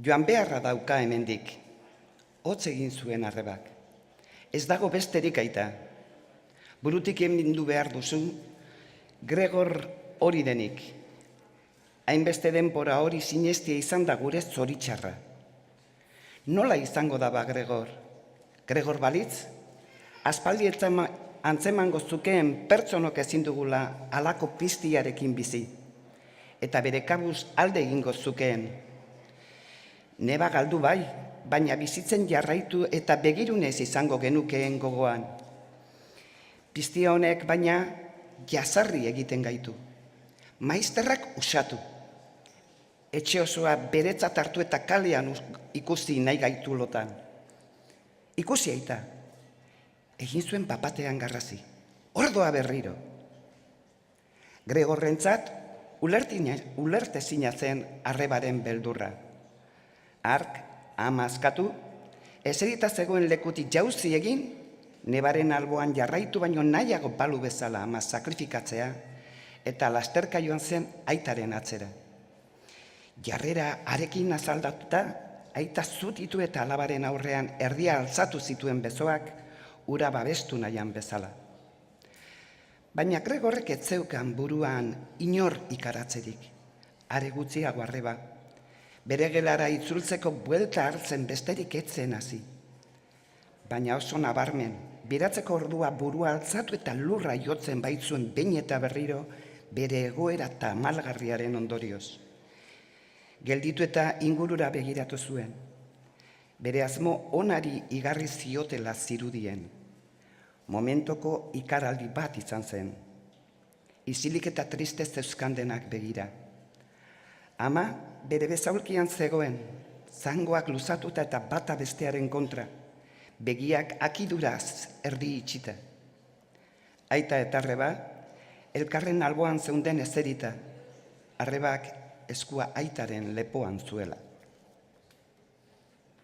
Joan beharra dauka hemendik, hotz egin zuen arrebak. Ez dago besterik aita. Burutik emindu behar duzu, Gregor hori denik. Hainbeste denbora hori sinestia izan da gure zoritxarra. Nola izango daba Gregor? Gregor balitz? Aspaldi antzeman gozukeen pertsonok ezin dugula alako piztiarekin bizi. Eta bere kabuz alde egingo zukeen. Neba galdu bai, baina bizitzen jarraitu eta begirunez izango genukeen gogoan. Piztia honek baina jazarri egiten gaitu. Maizterrak usatu. Etxe osoa beretzat hartu eta kalean ikusi nahi gaitu lotan. Ikusi aita. Egin zuen papatean garrazi. Ordoa berriro. Gregorrentzat ulertezina zen arrebaren beldurra. Ark, ama askatu, eserita zegoen lekutik jauzi egin, nebaren alboan jarraitu baino nahiago balu bezala ama sakrifikatzea, eta lasterka joan zen aitaren atzera. Jarrera arekin azaldatuta, aita zutitu eta alabaren aurrean erdia altzatu zituen besoak, ura babestu nahian bezala. Baina Gregorrek ez zeukan buruan inor ikaratzerik, are gutxiago arreba. Bere gelara itzultzeko buelta hartzen besterik etzen hasi. Baina oso nabarmen, biratzeko ordua burua altzatu eta lurra jotzen baitzuen behin eta berriro bere egoera tamalgarriaren ondorioz. Gelditu eta ingurura begiratu zuen. Bere asmo onari igarri ziotela zirudien. Momentoko ikaraldi bat izan zen. Izilik eta triste zeuskandenak begira. Ama bere bezaulkian zegoen, zangoak luzatuta eta bata bestearen kontra, begiak akiduraz erdi itxita. Aita eta arreba, elkarren alboan zeunden ezerita, arrebak eskua aitaren lepoan zuela.